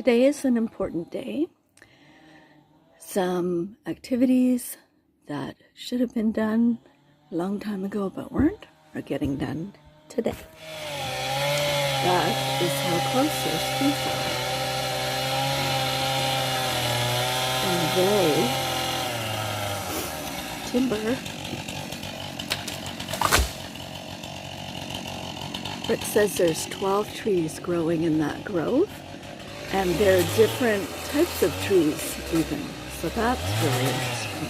Today is an important day. Some activities that should have been done a long time ago but weren't are getting done today. That is how close those trees are. And timber. Rick says there's 12 trees growing in that grove, and they're different types of trees even. So that's really interesting.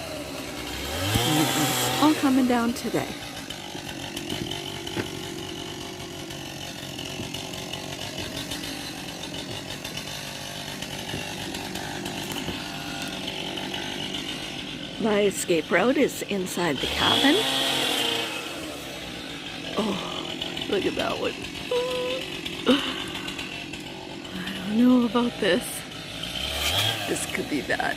And it's all coming down today. My escape route is inside the cabin. Oh, look at that one. I don't know about this. This could be bad.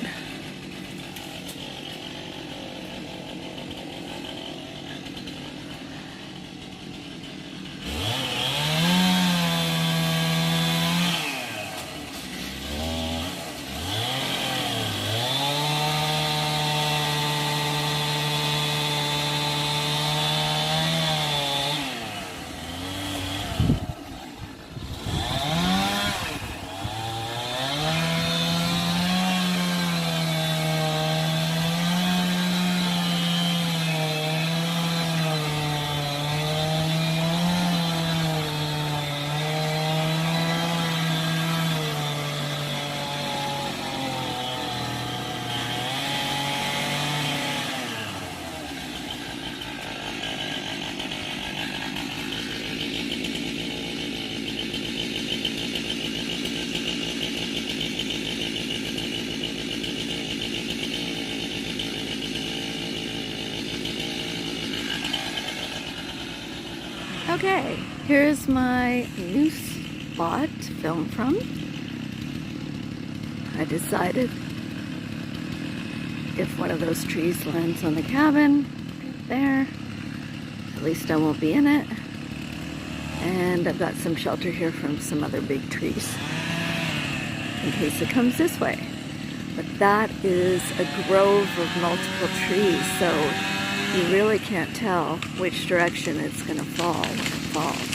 Okay, here's my new spot to film from. I decided if one of those trees lands on the cabin, right there, at least I won't be in it. And I've got some shelter here from some other big trees in case it comes this way. But that is a grove of multiple trees, so you really can't tell which direction it's going to fall when it falls.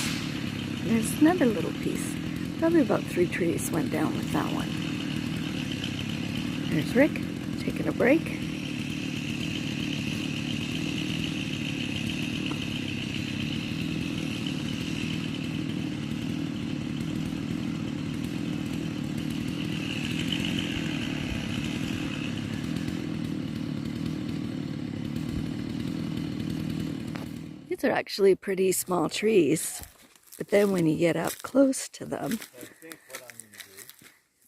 And there's another little piece. Probably about 3 trees went down with that one. There's Rick taking a break. These are actually pretty small trees, but then when you get up close to them, I think what I'm going to do,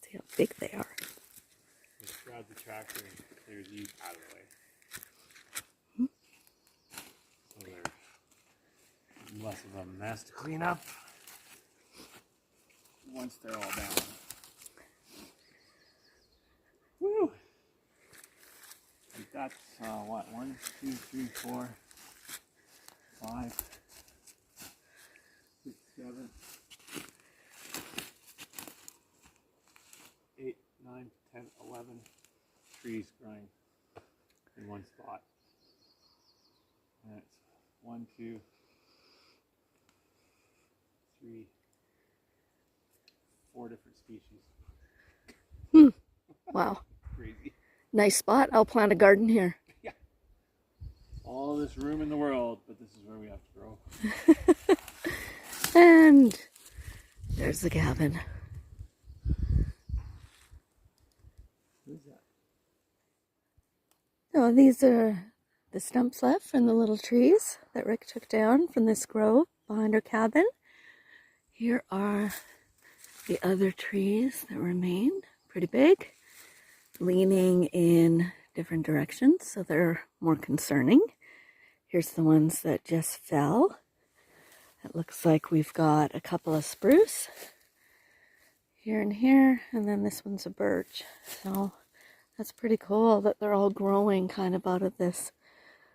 see how big they are. is grab the tractor and clear these out of the way. So there's less of a mess to clean up once they're all down. Woo! That's what, 1, 2, 3, 4, 5, 6, 7, 8, 9, 10, 11 trees growing in one spot. And it's 1, 2, 3, 4 different species. Wow. Crazy. Nice spot. I'll plant a garden here. Yeah. All this room in the world, but this is where we have to grow. And there's the cabin. Who's that? Oh, these are the stumps left from the little trees that Rick took down from this grove behind our cabin. Here are the other trees that remain, pretty big, leaning in different directions, so they're more concerning. Here's the ones that just fell. It looks like we've got a couple of spruce here and here, and then this one's a birch. So that's pretty cool that they're all growing kind of out of this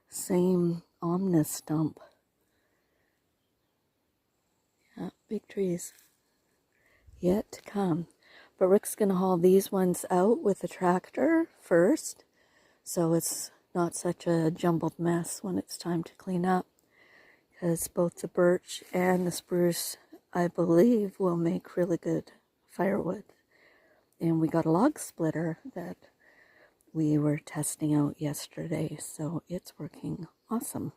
same omnis stump. Yeah, big trees yet to come. But Rick's going to haul these ones out with the tractor first, so it's not such a jumbled mess when it's time to clean up. Because both the birch and the spruce, I believe, will make really good firewood. And we got a log splitter that we were testing out yesterday, so it's working awesome.